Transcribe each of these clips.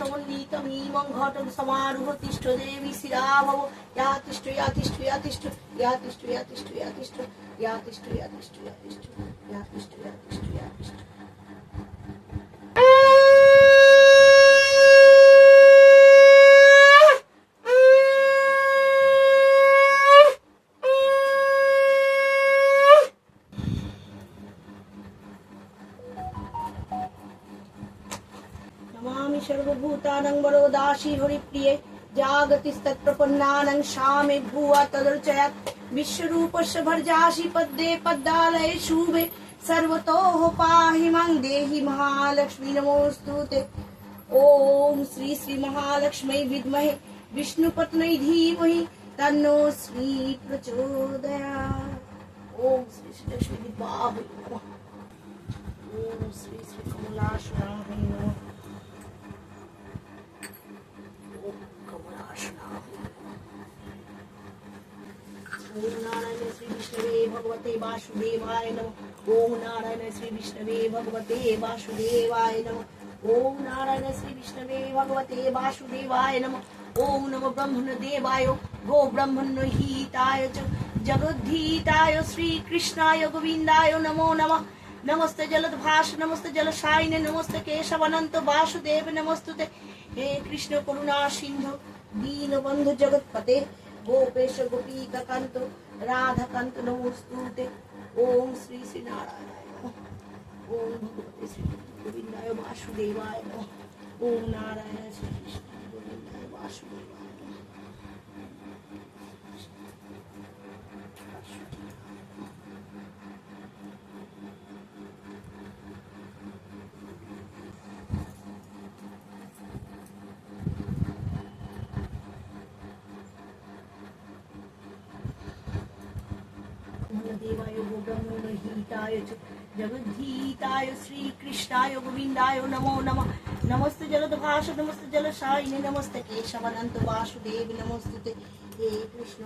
समन्वितमीमं घटं समारुह तिष्ठ देवी शिरा भव या तिष्ठ या तिष्ठ या तिष्ठ या तिष्ठ या तिष्ठ या तिष्ठ या तिष्ठ या तिष्ठ या तिष्ठ या तिष्ठ या तिष्ठ या तिष्ठ सर्वभूतानं वरोदासी हरिप्रिये जागतिस्तत्प्रपन्नानं शामे भुवा तदर्चयात् विश्वरूपस्य भर्जासि पद्मे पद्मालये शुभे सर्वतोः पाहि मां देहि महालक्ष्मी नमोऽस्तुते। ॐ श्री श्री महालक्ष्मी विद्महे विष्णुपत्न्यै धीमहि तन्नो श्री प्रचोदयात्। ॐ श्री श्री लक्ष्मी विद्महे नमः। ॐ श्री श्री कमलासनाय नमः। ओम नारायण श्री विष्णवे भगवते वासुदेवाय नमः। ओम नारायण श्री विष्णवे भगवते वासुदेवाय नमः। ओम नारायण श्री विष्णवे भगवते वासुदेवाय नमः। ओम नमो ब्रह्मण देवाय गो ब्रह्मण हिताय च जगद्धिताय श्री कृष्णाय गोविंदाय नमो नमः। नमस्ते जलद्भाष नमस्ते जलशायिने नमस्ते केशवानंत वासुदेव नमस्तुते। हे कृष्ण करुणा सिंधु दीनबंधु जगत्पते गोपेश गोपीकांत राधाकांत नमोस्तुते। ओम श्री श्री नारायणाय नमः। ओम भगवते श्री गोविंदाय वासुदेवाय नमः। ओम नारायण श्री कृष्ण गोविंदाय वासुदेवाय नमः। देवाय गोब्रह्मण हिताय च जगद्धिताय श्री कृष्णाय गोविंदाय नमो नमः। नमस्ते जलद्भाष नमस्ते जलशायिने नमस्ते केशवानंत वासुदेव नमोस्तुते। हे कृष्ण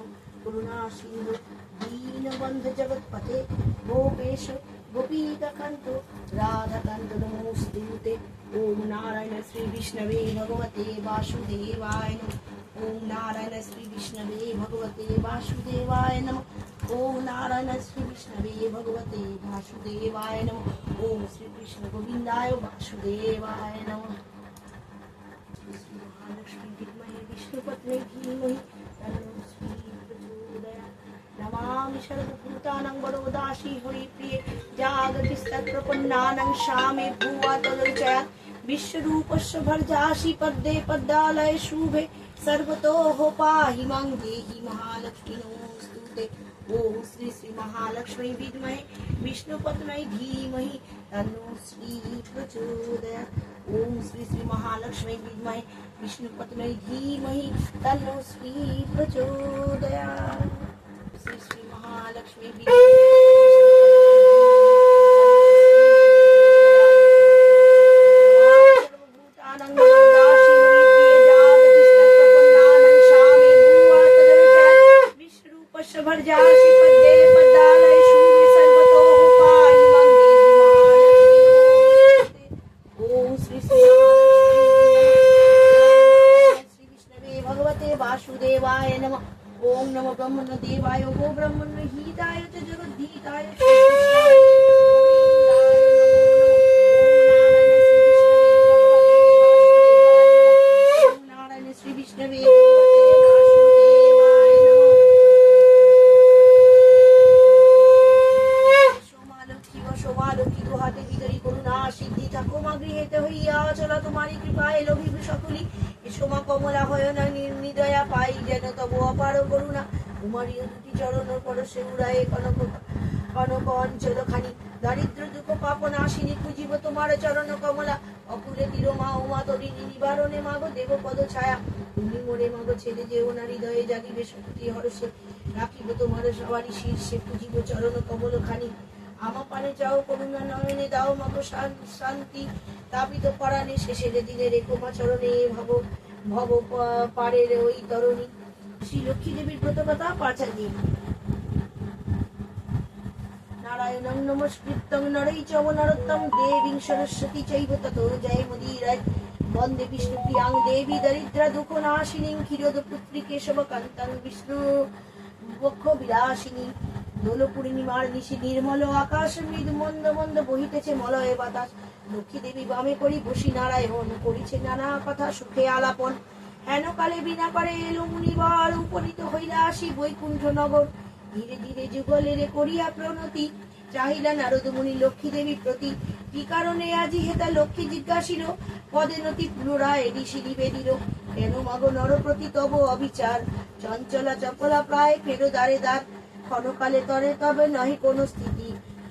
करुणा सिंधु दीनबंधु जगत्पते गोपेश गोपीकांत राधाकांत नमोस्तुते। ओम नारायण श्री विष्णवे भगवते वासुदेवाय नमः। ओम नारायण श्री विष्णवे भगवते वासुदेवाय नमः। ओम नारायण श्री विष्णवे भगवते वासुदेवाय नमः। ओम श्री कृष्ण गोविंदाय वासुदेवाय नमः। श्री महालक्ष्मी विद्महे विष्णुपत्न्यै धीमहि तन्नो श्री प्रचोदयात्। नमामि सर्वभूतानां वरोदासी हरिप्रिये जागतिस्तत्प्रपन्नानां शामे भुवा तदर्चयात् विश्वरूपस्य भर्जासि पद्मे पद्मालये शुभे सर्वतोः पाहि मां देहि महालक्ष्मी नमोस्तुते। ओम श्री श्री महालक्ष्मी विद्महे विष्णुपत्न्यै धीमहि तन्नो श्री प्रचोदयात्। ओम श्री श्री महालक्ष्मी विद्महे विष्णुपत्न्यै धीमहि तन्नो श्री प्रचोदयात्। श्री श्री महालक्ष्मी भर्जासि पद्मे पद्मालये शुभे सर्वतोः पाहि मां देहि महालक्ष्मी। ओम श्री श्री विष्णवे भगवते वासुदेवाय नमः। ओम नमो ब्रह्मण देवाय गो ब्रह्मण हिताय च जगद्धिताय नारायण श्री विष्णवे तुम्हारी कृपाय लोभी सकली क्षमा कमला হয় না নির্দয়া পাই যেন তব অপার করুণা তোমারই দুটি চরণ পরশে উড়ায়ে কনক কনক অঞ্চল খানি দারিদ্র দুঃখ পাপ নাশিনী খুঁজিব তোমার চরণ কমলা অকুলে তীর মা উমা তরিণী নিবারণে মাগো দেব পদ ছায়া তুমি মোরে মাগো ছেড়ে যেও না হৃদয়ে জাগিবে শক্তি হরষে রাখিব তোমার সবারই শীর্ষে খুঁজিব চরণ কমল খানি আমার পানে যাও করুণা নয়নে দাও মাগো শান্তি তাপিত পরাণে শেষের দিনে রেখো মা চরণে ভব ভব পারের ওই তরণী। শ্রী লক্ষ্মী দেবীর ব্রতকথা পাঁচালি। নারায়ণং নমস্কৃত্যং নরৈচৈব নরোত্তমং দেবীং সরস্বতী চৈব ততো জয়মুদীরয়েৎ বন্দে বিষ্ণু প্রিয়াং দেবী দরিদ্রা দুঃখ নাশিনী ক্ষীরোদ পুত্রী কেশব কান্তাং বিষ্ণু বক্ষ বিলাসিনী। দোল পূর্ণিমার নিশি নির্মল আকাশ মৃদু মন্দ মন্দ বহিতেছে মলয়ে বাতাস। লক্ষ্মী দেবী বামে করি বসি নারায়ণ করিছে নানা কথা সুখে আলাপন। হেন কালে বিনা করে এলো মুনিবর উপনীত হইলা আসি বৈকুণ্ঠ নগর। ধীরে ধীরে যুগলের করিয়া প্রণতি চাহিলা নারদ মুনি লক্ষ্মী দেবী প্রতি। কি কারণে আজি হেতা লক্ষ্মী জিজ্ঞাসিল পদে নতি পুনরায় ঋষি নিবেদিল। কেন মাগো নরপ্রতি তব অবিচার চঞ্চলা চপলা প্রায় ফেরো দ্বারে দ্বার। ক্ষণকালে তরে তবে নহে কোন স্থিতি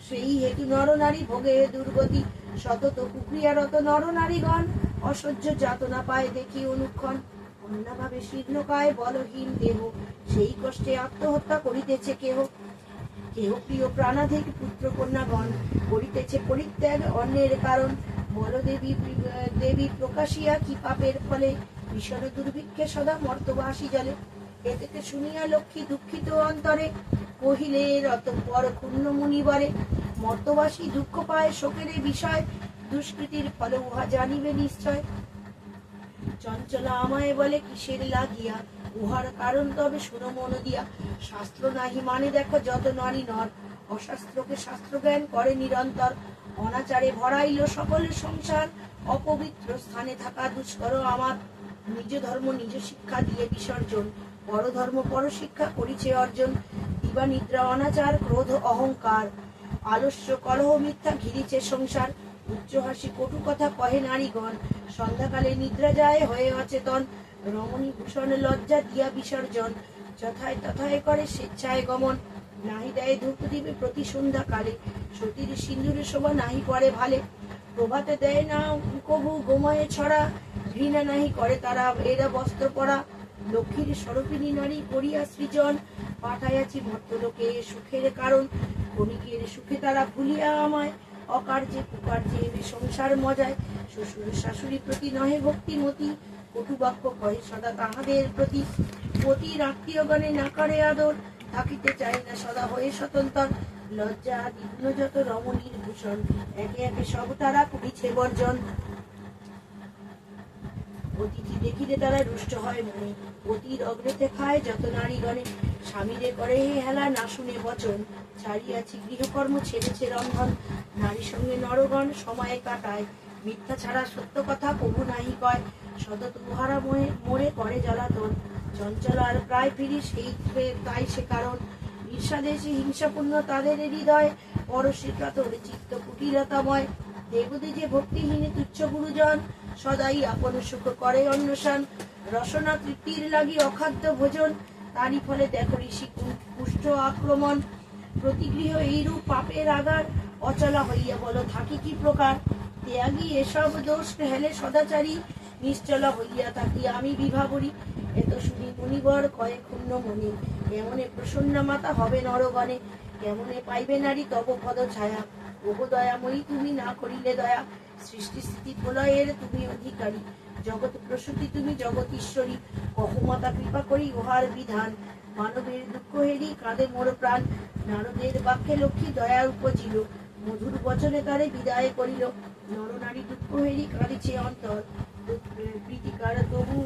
সেই হেতু নরনারী ভোগে দুর্গতি। শতত কুক্রিয়ারত নরনারীগণ অসহ্য যাতনা পায় দেখি অনুক্ষণ। অন্যভাবে শীর্ণকায় বলহীন দেহ সেই কষ্টে আত্মহত্যা করিতেছে কেহ। কেহ প্রিয় প্রাণাধিক পুত্র কন্যাগণ করিতেছে পরিত্যাগ অন্যের কারণ। বলদেবী দেবী প্রকাশিয়া কি পাপের ফলে ভীষণ দুর্ভিক্ষে সদা মর্তবাসী জলে। এতে শুনিয়া লক্ষ্মী দুঃখিত অন্তরে কহিলে অতঃপর ক্ষুণ্ণ মুনিবরে। মর্তবাসী দুঃখ পায় শোকের বিষয় দুষ্কৃতির ফলে উহা জানিবে নিশ্চয়। চঞ্চলা আমায় বলে কিসের লাগিয়া উহার কারণ তবে শুনো মন দিয়া। শাস্ত্র নাহি মানে দেখো যত নারী নর অশাস্ত্রকে শাস্ত্র জ্ঞান করে নিরন্তর। অনাচারে ভরাইল সকলের সংসার অপবিত্র স্থানে থাকা দুষ্কর আমার। নিজ ধর্ম নিজ শিক্ষা দিয়ে বিসর্জন পরধর্ম পর শিক্ষা করিছে অর্জন। দিবা নিদ্রা অনাচার ক্রোধ অহংকার আলস্য কলহ মিথ্যা ঘিরিছে সংসার। উচ্চ হাসি কটু কথা কহে নারীগণ সন্ধ্যাকালে নিদ্রা যায় হয়ে অচেতন। রমণী ভূষণ লজ্জা দিয়া বিসর্জন যথায় তথায় করে স্বেচ্ছায় গমন। নাহি দেয় ধূপ দিবে প্রতি সন্ধ্যা কালে সতীর সিন্দুরে শোভা নাহি পড়ে ভালে। প্রভাতে দেয় না কবু গোময়ে ছড়া ঘৃণা নাহি করে তারা এরা বস্ত্র পরা। লক্ষ্মীর স্বরূপিণী নারী করিয়া সৃজন পাঠাইয়াছি মর্তলোকে সুখের কারণ। ক্ষণিকের সুখে তারা ভুলিয়া আমায় অকার্যে কুকার্যে সংসার মজায়। শ্বশুর শাশুড়ি প্রতি নহে ভক্তিমতী কটু বাক্য কহে সদা তাহাদের প্রতি। পতির আত্মীয়গণে না করে আদর থাকিতে চায় না সদা হয়ে স্বতন্ত্র। লজ্জা দিগ্ন যত রমণীর ভূষণ একে একে সব তারা করিছে বর্জন। অতিথি দেখিলে তারা রুষ্ট হয় মনে অতির অগ্রেতে খায় যত নারীগণে। স্বামীরে করে হে হেলা না শুনে বচন ছাড়িয়াছি গৃহকর্ম ছেড়েছে রন্ধন। নারীর সঙ্গে নরগণ সময়ে কাটায় মিথ্যা ছাড়া সত্য কথা কবু নাহি কয়। সতত উহারা মোরে করে জ্বালাতন চঞ্চলার প্রায় ফিরি সেই তাই সে কারণ। ঈর্ষাদেশে হিংসাপূর্ণ তাদের হৃদয় পরশিকাতর চিত্ত কুটিলতাময়। দেবদেজে ভক্তিহীন তুচ্ছ গুরুজন সদাই আপন সুখ করে অন্বেষণ। রসনা তৃপ্তির লাগি অখাদ্য ভোজন তারই ফলে দেখো ঋষি পুষ্ট আক্রমণ। প্রতিগৃহ এইরূপ পাপের আগার অচলা হইয়া বলো থাকি কি প্রকার। ত্যাগী এসব দোষ হেলে সদাচারী নিশ্চলা হইয়া থাকি আমি বিভাবরী। এত শুনি মুনিবর কয়ে ক্ষুণ্ণ মনে কেমনে প্রসন্ন মাতা হবে নরগণে। কেমনে পাইবে নারী তব পদ ছায়া ওগো দয়াময়ী তুমি না করিলে দয়া। সৃষ্টি স্থিতি প্রলয়ের তুমি অধিকারী জগৎ প্রসূতি তুমি জগতীশ্বরী। কহমাতা কৃপা করি উহার বিধান মানবের দুঃখ হেরি কাঁদে মোর প্রাণ। নারদের বাক্যে লক্ষ্মী দয়া উপজিল মধুর বচনে তারে বিদায় করিল। নরনারী দুঃখ হেরি কাঁদিছে অন্তর প্রীতিকার তবু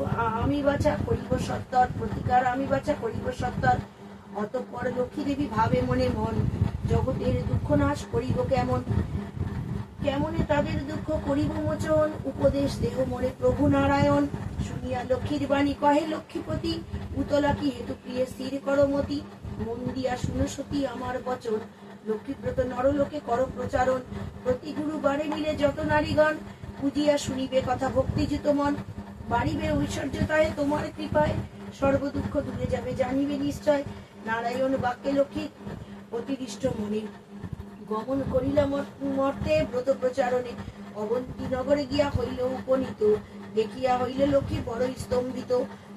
আমি বাছা করিব সত্তর। প্রতিকার আমি বাছা করিব সত্তর। অতঃপর লক্ষ্মী দেবী ভাবে মনে মন জগতের দুঃখ নাশ করিব কেমন। কেমনে তাদের দুঃখ করিব মোচন উপদেশ দেহ মোরে প্রভু নারায়ণ। শুনিয়া লক্ষ্মীর বাণী কহে লক্ষ্মীপতি উতলা কি হেতু প্রিয় স্থির করমতি। মন দিয়া শুনো সতী আমার বচন লক্ষ্মীব্রত নরলোকে কর প্রচারণ। প্রতি গুরুবারে মিলে যত নারীগণ বুঝিয়া শুনিবে কথা ভক্তিযুত মন। বাড়িবে ঐশ্বর্যতায় তোমার কৃপায় সর্ব দুঃখ দূরে যাবে জানিবে নিশ্চয়। নারায়ণ বাক্যে লক্ষ্মী অতিরিষ্ট মনে গমন করিলাম মর্তে ব্রত প্রচারণে। অবন্তী নগরে গিয়া হইল উপনীত দেখিয়া হইল লক্ষ্মী বড়ই স্তম্ভিত।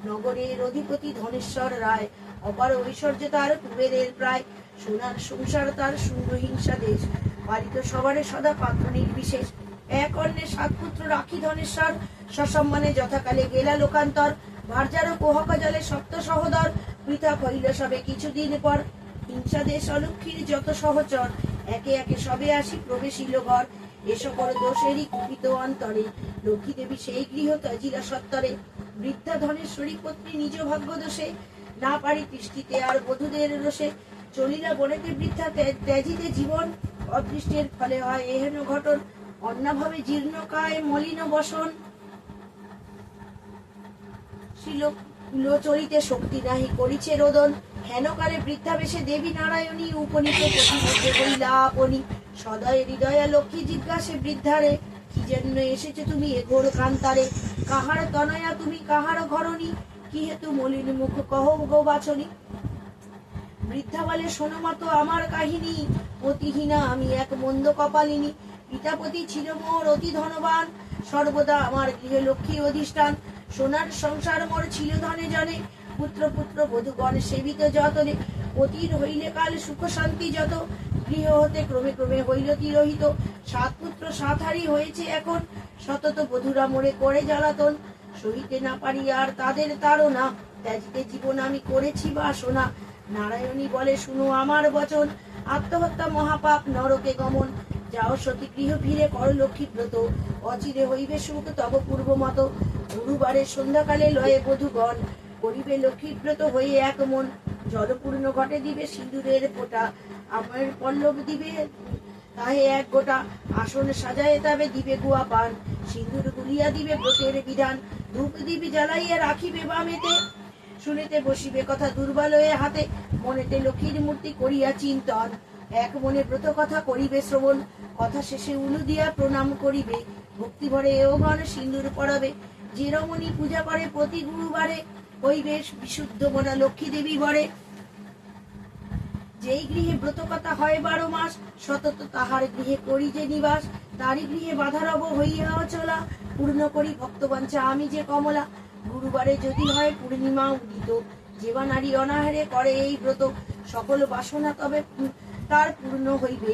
নগরের অধিপতি ধনেশ্বর রায় অপার ঐশ্বর্য তার কুবেরের প্রায়। সোনার সংসার তার শূন্য হিংসা দেশ পালিত সবারে সদা পাত্র নির্বিশেষ। এক অন্যে সাত পুত্র রাখি ধনেশ্বর সসম্মানে যথাকালে গেলা লোকান্তর। ভার্যার কোহক জলে সপ্ত সহোদর পৃথক হইল সবে কিছুদিন পর। হিংসা দেশ অলক্ষ্মীর যত সহচর একে একে সবে আসি প্রবেশিল ঘর। এ সকল দোষেরই কুপিত অন্তরে লক্ষ্মী দেবী সেই গৃহ ত্যাজিলা সত্তরে। বৃদ্ধা ধনের শরীরপত্নী নিজ ভাগ্য দোষে না পারি তিষ্ঠিতে আর বধূদের রোষে চলিলা বনেতে বৃদ্ধা ত্যাজিতে জীবন। অদৃষ্টের ফলে হয় এহেন ঘটন অন্যভাবে জীর্ণকায় মলিন বসন। চরিতে শক্তি নাহি করিছে রোদন হেনকালে বৃদ্ধাবেশে দেবী নারায়ণী উপনীত প্রতিমধ্যে হইলা আপনি। সদয় হৃদয়া লক্ষ্মী জিজ্ঞাসে বৃদ্ধারে কি জন্য এসেছে তুমি এ ঘোর কান্তারে। কাহার তনয়া তুমি কাহার ঘরণী কি হেতু মলিন মুখ কহ গো বাছনি। বৃদ্ধা বলে শোনো মা তো আমার কাহিনী অতিহীনা আমি এক মন্দ কপালিনী। পিতাপতি ছিল মোর অতি ধনবান সর্বদা আমার গৃহে লক্ষ্মী অধিষ্ঠান। সোনার সংসার মোর ছিল ধনে জনে পুত্র পুত্র বধূগণ সেবিত যতনে। অতির হইলে কাল সুখ শান্তি যত গৃহ হতে ক্রমে ক্রমে হইল তিরোহিত। 7 পুত্র 7 হারি হয়েছে এখন শতত বধূরা মোরে করে জ্বালাতন। সহিতে না পারি আর তাদের তাড়না ত্যাজিতে জীবন আমি করেছি বাসনা। নারায়ণী বলে শুনো আমার বচন আত্মহত্যা মহাপাপ নরকে গমন। যাও সতী গৃহ ফিরে কর লক্ষ্মী ব্রত অচিরে হইবে সুখ তব পূর্ব মত। গুরুবারে সন্ধ্যাকালে লয়ে বধূগণ করিবে লক্ষ্মী ব্রত হয়ে এক মন। জলপূর্ণ ঘটে দিবে সিঁদুরের ফোঁটা আমার পল্লব দিবে তাহে এক গোটা। আসন সাজায় তবে দিবে গুয়া পান সিঁদুর গুলিয়া দিবে ব্রতের বিধান। ধূপ দিবি জ্বালাইয়া রাখিবে বামেতে শুনিতে বসিবে কথা দুর্বলয়ে হাতে। মনেতে লক্ষ্মীর মূর্তি করিয়া চিন্তন এক মনে ব্রত কথা করিবে শ্রবণ। কথা শেষে উলু দিয়া প্রণাম করিবে ভক্তি ভরে এও গণ সিঁদুর পড়াবে। যে রমণী পূজা করে প্রতি গুরুবারে হইবে বিশুদ্ধ মনা লক্ষ্মী দেবী বরে। যেই গৃহে ব্রত কথা হয় 12 মাস সতত তাহার গৃহে করি যে নিবাস। তারই গৃহে বাধা রব হইয়া চলা পূর্ণ করি ভক্তবাঞ্ছা আমি যে কমলা। গুরুবারে যদি হয় পূর্ণিমা উদিত যেবা নারী অনাহারে করে এই ব্রত সকল বাসনা তবে তার পূর্ণ হইবে।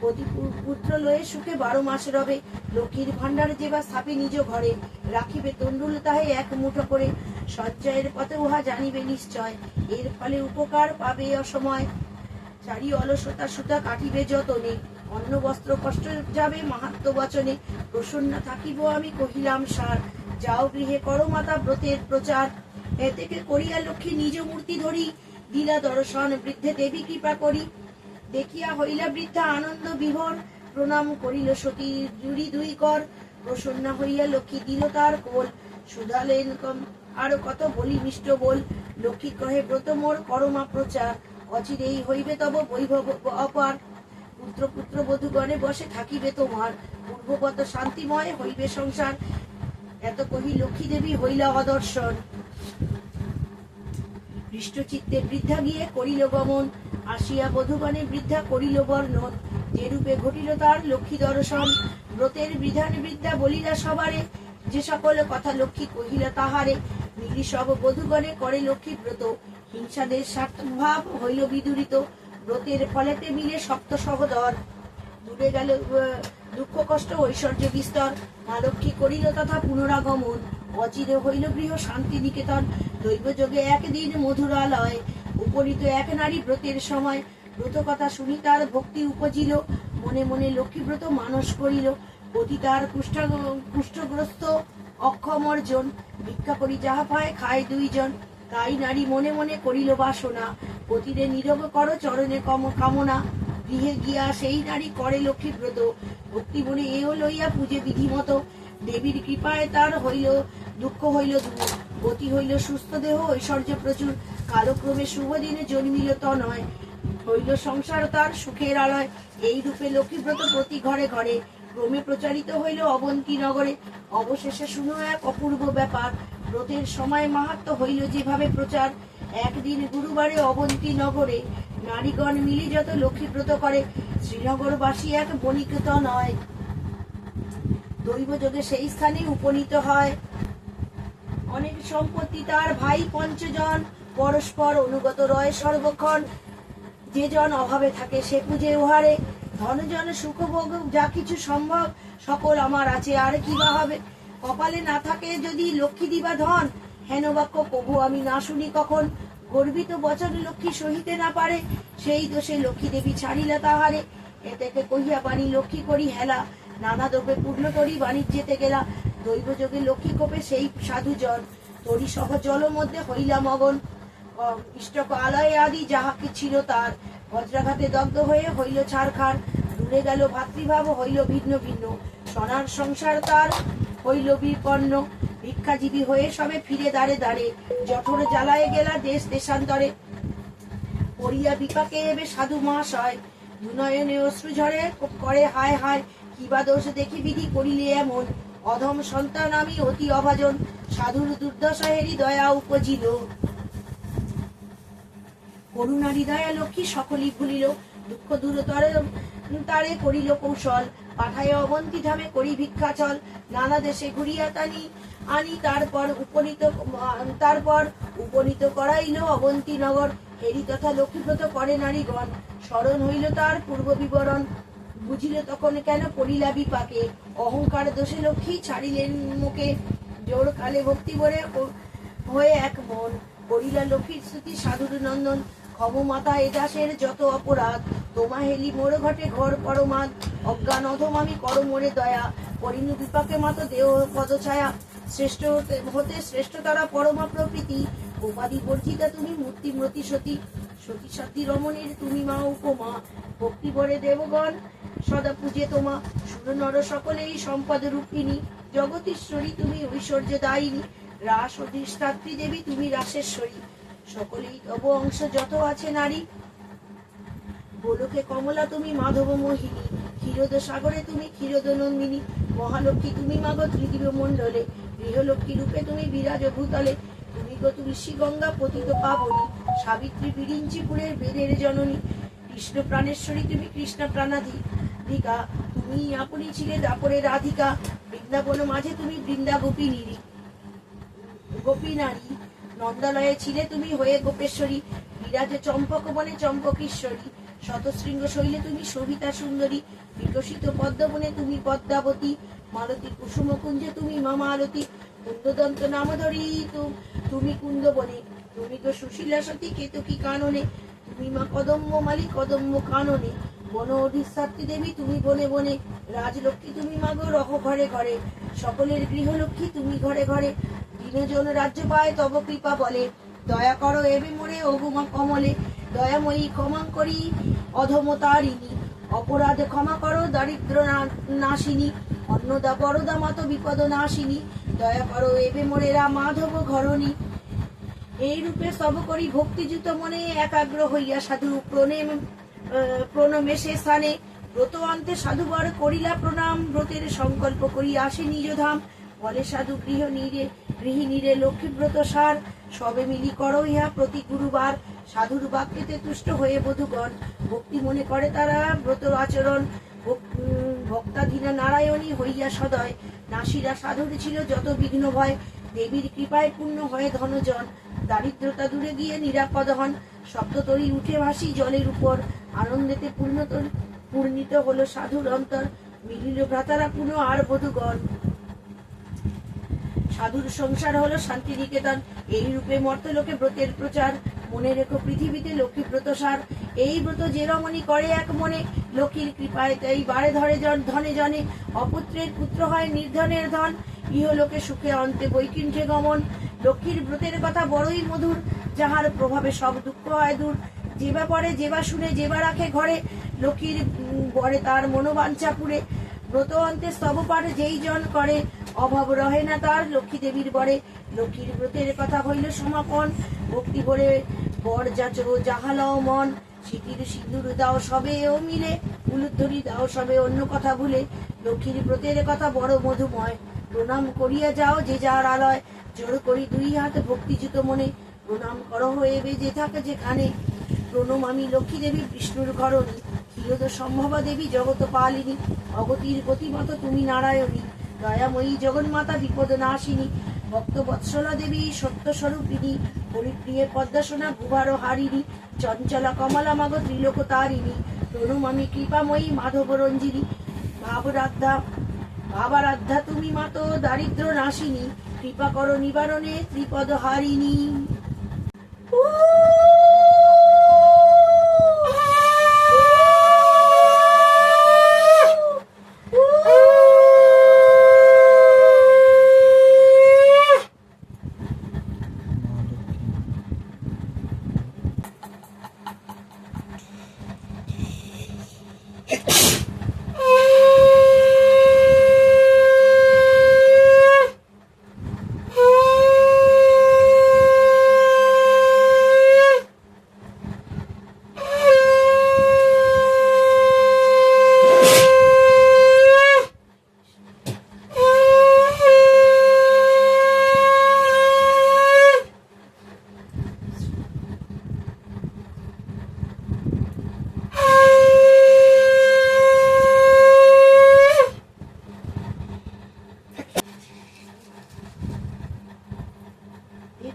প্রতি পুত্র লয়ে সুখে 12 মাস রবে। লক্ষ্মীর ভান্ডার যেবা স্থাপে নিজ ঘরে রাখিবে তণ্ডুল তাহে এক মুঠো করে। সঞ্চয়ের পথে উহা জানিবে নিশ্চয় এর ফলে উপকার পাবে অসময়। চারি অলসতা সুতা কাটিবে যতনে অন্ন বস্ত্র কষ্ট যাবে মাহাত্ম বচনে। প্রসন্ন থাকিব আমি কহিলাম সার যাও গৃহে করো মাতা ব্রতের প্রচার। এ থেকে করিয়া লক্ষ্মী নিজ মূর্তি ধরি দিলা দর্শন বৃদ্ধে দেবী কৃপা করি। দেখিয়া হইলা বৃদ্ধা আনন্দ বিভোর প্রণাম করিল সতী জুড়ি 2 কর। প্রসন্ন হইয়া লক্ষ্মী দিল তার কোল শুধালেন আরো কত বলি মিষ্ট বল। লক্ষ্মী কহে ব্রত মোর করমা প্রচার অচিরেই হইবে তব বৈভব অপার। পুত্র পুত্র বধূগণে বসে থাকিবে তোমার পূর্ববত শান্তিময় হইবে সংসার। এত কহি লক্ষ্মী দেবী হইলা অদর্শন হৃষ্টচিত্তে বৃদ্ধা গিয়ে করিল গমন। আসিয়া বধূগণে বৃদ্ধা করিল বর্ণন যে রূপে ঘটিল তার লক্ষ্মী দর্শন। ব্রতের বিধান বৃদ্ধা বলিলা সবারে যে সকল কথা লক্ষ্মী কহিলা তাহারে। মিলি সব বধূগণে করে লক্ষ্মী ব্রত হিংসাদের স্বার্থভাব হইল বিদূরিত। ব্রতের ফলেতে মিলে সপ্ত সহদর দূরে গেল দুঃখ কষ্ট ঐশ্বর্য বিস্তর। মা লক্ষ্মী করিল তথা পুনরাগমন অচিরে হইল গৃহ শান্তি নিকেতন। দৈবযোগে একদিন মধুরালয় উপনীত এক নারী ব্রতের সময়। ব্রত কথা শুনি তার ভক্তি উপজিল মনে মনে লক্ষ্মী ব্রত মানস করিল। পতি তার কুষ্ঠগ্রস্ত অক্ষম অর্জন ভিক্ষা করি যাহা পায় খায় 2 জন। তাই নারী মনে মনে করিল বাসনা পতিরে নীরব কর চরণে কামনা। গৃহে গিয়া সেই নারী করে লক্ষ্মী ব্রত ভক্তি মনে এও লইয়া পূজে বিধিমত। দেবীর কৃপায় তার হইল দুঃখ হইল দূর গতি হইল সুস্থ দেহ ঐশ্বর্য প্রচুর। কালক্রমে শুভ দিনে জন্মিল তনয় হইল সংসার তার সুখের আলয়। এই রূপে লক্ষ্মীব্রত প্রতি ঘরে ঘরে ক্রমে প্রচারিত হইল অবন্তী নগরে। অবশেষে শুনো এক অপূর্ব ব্যাপার ব্রতের সময় মাহাত্ম্য হইল যেভাবে প্রচার। একদিন গুরুবারে অবন্তী নগরে নারীগণ মিলে যত লক্ষ্মীব্রত করে। শ্রীনগরবাসী এক বণিক তনয় দৈবযোগে সেই স্থানে উপনীত হয়। অনেক সম্পত্তি তার ভাই 5 জন পরস্পর অনুগত রয় সর্বক্ষণ। যে জন অভাবে থাকে সে পূজে উহারে ধনজন সুখভোগ যা কিছু সম্ভব সকল আমার আছে আর কি বা হবে। কপালে না থাকে যদি লক্ষ্মী দিবা ধন হেন বাক্য প্রভু আমি না শুনি কখন। গর্বিত বচন লক্ষ্মী সহিতে না পারে সেই দোষে লক্ষ্মী দেবী ছাড়িলা তাহারে। এ থেকে কহিয়া বাণী লক্ষ্মী করি হেলা নানা দ্রব্যে পূর্ণ করি বাণিজ্যেতে গেলা, দৈবযোগে লক্ষ্মী কোপে সেই সাধু জন, তরি সহ জল মধ্যে হইলা মগন, ইষ্টক আলয় আদি যাহা কি ছিল তার, বজ্রাঘাতে দগ্ধ হয়ে হইল ছারখার, দূরে গেল ভাতৃভাব হইল ভিন্ন ভিন্ন, সোনার সংসার তার হইল বিপন্ন, ভিক্ষাজীবী হয়ে সবে ফিরে দাঁড়ে দাঁড়ে, জঠর জ্বালায় গেলা দেশ দেশান্তরে, পড়িয়া বিপাকে এবে সাধু মহাশয়, দুনয়নে অশ্রু ঝরে করে হায় হায়, কিবা দোষ দেখি বিধি করিলে এমন, অধম সন্তান আমি অতি অভাজন, সাধুর দুর্দশা হেরি দয়া উপজিল, করুণা হৃদয়া লক্ষ্মী সকলই ভুলিল, দুঃখ দূরতর তারে করিল কৌশল, পাঠায় অবন্তী ধামে করি ভিক্ষা চল, নানা দেশে ঘুরিয়া টানি আনি, তারপর উপনীত করাইল অবন্তী নগর, হেরি তথা লক্ষ্মীব্রত করে নারীগণ, স্মরণ হইল তার পূর্ব বিবরণ, বুঝিল তখন কেন পড়িলা বিপাকে, অহংকার দোষে লক্ষ্মী ছাড়িলেন মুখে, জোর কালে ভক্তি ভরে হয়ে এক মন, করিলা লক্ষ্মীর স্তুতি সাধুর নন্দন, ক্ষম মাতা এ দাসের যত অপরাধ, তোমা হেলি মোর ঘটে ঘর পরমাদ, অজ্ঞান অধম আমি কর মোরে দয়া, করিনু বিপাকে মাত দেহ পদছায়া, শ্রেষ্ঠ হতে শ্রেষ্ঠ তারা পরমা প্রকৃতি, উপাধি বর্জিতা তুমি মূর্তিমতি সতী, সতী সতী রমণীর তুমি মা উপমা, ভক্তি ভরে দেবগণ সদা পূজে তোমা, সুর নর সকলেই সম্পদ রূপিণী, জগতীশ্বরী তুমি ঐশ্বর্য দায়িনী, রাস অধিষ্ঠাত্রী দেবী তুমি রাসেশ্বরী, সকলেই তব অংশ যত আছে নারী, গোলকে কমলা তুমি মাধব মোহিনী, ক্ষীরোদ সাগরে তুমি ক্ষীরোদ নন্দিনী, মহালক্ষ্মী তুমি মাগ ত্রিদিব মণ্ডলে, গৃহলক্ষ্মী রূপে তুমি বিরাজ ভূতলে, তুমি গো তুলসী গঙ্গা পতিত পাবনী, সাবিত্রী বিরিঞ্চিপুরের বেদের জননী, কৃষ্ণ প্রাণেশ্বরী তুমি কৃষ্ণ প্রাণাধিকা, তুমি আপনি ছিলে দাপরের রাধিকা, বৃন্দাবন মাঝে তুমি বৃন্দা গোপী নারী, নন্দালয়ে ছিলে তুমি হয়ে গোপেশ্বরী, বিরাজে চম্পক বনে চম্পকেশ্বরী, শতশৃঙ্গ শৈলে তুমি সবিতা সুন্দরী, বিকশিত পদ্মবনে তুমি পদ্মাবতী, মালতী কুসুম কুঞ্জে তুমি মা মালতী, কুন্দদন্ত নামধরী তুমি কুন্দবনে, তুমি তো সুশীলা সতী কেতকী কাননে, তুমি মা কদম্ব মালি কদম্ব কাননে, বন অধিষ্ঠাত্রী দেবী তুমি বনে বনে, রাজলক্ষ্মী তুমি মাগো রহ ঘরে ঘরে, সকলের গৃহলক্ষ্মী তুমি ঘরে ঘরে, দীনজন রাজ্য পায় তব কৃপা বলে, দয়া করো এবে মোরে ওগুমা কমলে, দয়াময়ী ক্ষমা করি অধমতারিণী, অপরাধ ক্ষমা করো দারিদ্র নাশিনী, অন্নদা বরদা মাত বিপদ নাশিনী, দয়া করো এবে মোরেরা মাধব ঘরণী, এই রূপে স্তব করি ভক্তিযুত মনে, একাগ্র হইয়া সাধু প্রণমেশে স্থানে, ব্রত অন্তে সাধুবর করিলা প্রণাম, ব্রতের সংকল্প করি আসে নিজ ধাম, বলে সাধু গৃহিণীরে লক্ষ্মীব্রত সার, সবে মিলি করো ইহা প্রতি গুরুবার, সাধুর বাক্যেতে তুষ্ট হয়ে বধূগণ, ভক্তি মনে করে তারা ব্রত আচরণ, ভক্তাধীনা নারায়ণী হইয়া সদয়, নাসিরা সাধুর ছিল যত বিঘ্ন ভয়, দেবীর কৃপায় পূর্ণ হয়ে ধনজন, দারিদ্রতা দূরে গিয়ে নিরাপদ হন, সপ্ততরী উঠে ভাসি জলের উপর, আনন্দেতে পূর্ণিত হলো সাধুর অন্তর, মিলিল ভ্রাতারা পুনঃ আর বধূগণ, সাধুর সংসার হলো শান্তিনিকেতন, এই রূপে মর্তলোকে ব্রতের প্রচার, মনে রেখো পৃথিবীতে লক্ষ্মী ব্রত সার, এই ব্রত যে রমণী করে এক মনে, লক্ষ্মীর কৃপায় তাই বারে ধনে জনে, অপুত্রের পুত্র হয় নির্ধনের ধন, ইহলোকে সুখে অন্তে বৈকুণ্ঠে গমন, লক্ষ্মীর ব্রতের কথা বড়ই মধুর, যাহার প্রভাবে সব দুঃখ হয় দূর, যেবা পড়ে যেবা শুনে যেবা রাখে ঘরে, লক্ষ্মীর বরে তার মনোবাঞ্ছা পুরে, ব্রত অন্তে স্তব পাঠ যেই জন করে, অভাব রহে না তার লক্ষ্মী দেবীর বরে, লক্ষ্মীর ব্রতের কথা হইল সমাপন, ভক্তি ভরে বর যাচো যাহালাও মন, স্মৃতির সিঁদুর দাও সবে ও মিলে, উলুধ্বনি দাও সবে অন্য কথা ভুলে, লক্ষ্মীর ব্রতের কথা বড় মধুময়, প্রণাম করিয়া যাও যে যার আলয়, জোর করি দুই হাত ভক্তিযুত মনে, প্রণাম করো হইবে যে থাকে যেখানে, প্রণম আমি লক্ষ্মী দেবী বিষ্ণুর ঘরণী, ক্ষীরোদ সম্ভবা দেবী জগত পালিনী, অগতির গতিমত তুমি নারায়ণী, দয়াময়ী জগন্মাতা বিপদ নাশিনী, ভক্ত বৎসলা দেবী সত্য স্বরূপিনী, পরিপ্রিয়ে পদ্মাসনা ভুভার হারিণী, চঞ্চলা কমলা মাগ ত্রিলোক তারিণী, প্রণম আমি কৃপাময়ী মাধব রঞ্জিনী, ভাবারাধ্যা তুমি মাত দারিদ্র নাশিনী, কৃপা করো নিবারণে ত্রিপদ হারিণী।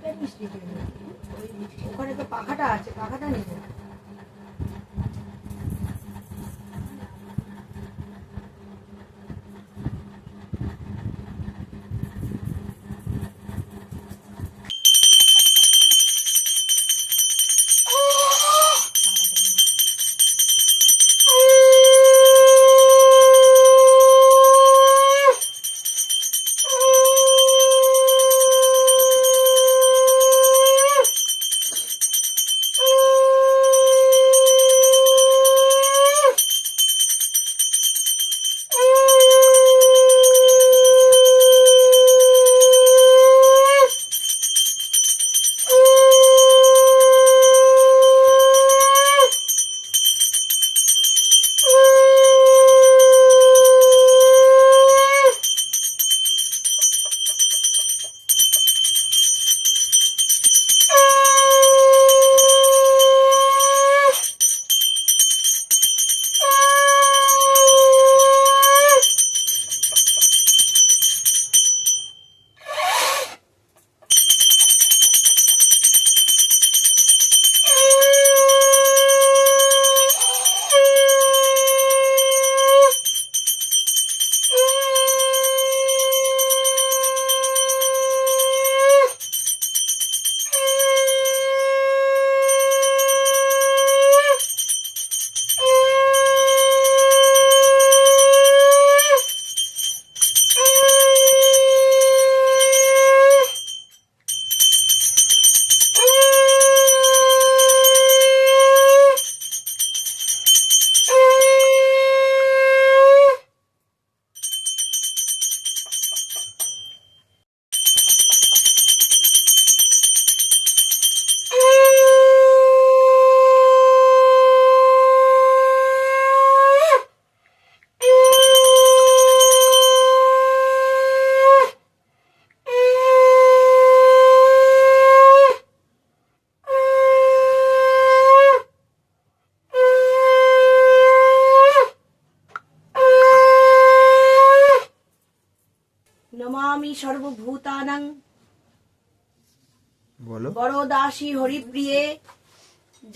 প্যাকেট মিষ্টি দিয়ে দেবো। ওখানে তো পাখাটা আছে, পাখাটা নেবো। नमामि सर्वभूतानां बोलो वरोदासी हरिप्रिये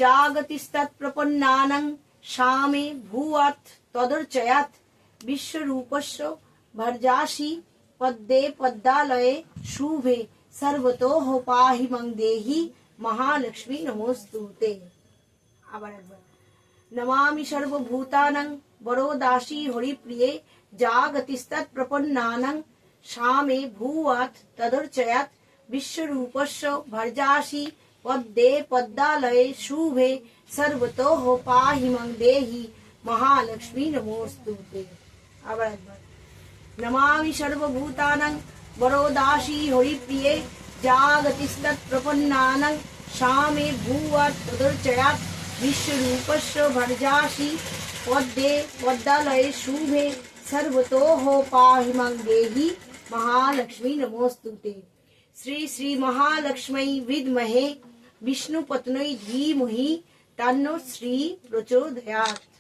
जागतिस्तत्प्रपन्नानां शामे भूयात् तदर्चयात् विश्वरूपस्य भर्जासि पद्मे पद्मालये शुभे सर्वतोः पाहि मं देहि महालक्ष्मी नमोस्तुते। আবার একবার नमामि सर्वभूतानां वरोदासी हरिप्रिये जागतिस्तत्प्रपन्नानां शामे भूयात् तदर्चयात् विश्वरूपस्य भर्जासि पद्मे पद्मालये शुभे सर्वतोः पाहि मं देहि महालक्ष्मी नमोस्तुते। আবার একবার नमामि सर्वभूतानां वरोदासी हरिप्रिये जागतिस्तत्प्रपन्नानां शामे भूयात् तदर्चयात् विश्वरूपस्य भर्जासि पद्मे पद्मालये शुभे सर्वतोः पाहि मं देहि महालक्ष्मी नमोस्तुते। श्री श्री महालक्ष्मी विद्महे विष्णुपत्न्यै धीमहि तन्नो श्री प्रचोदयात्।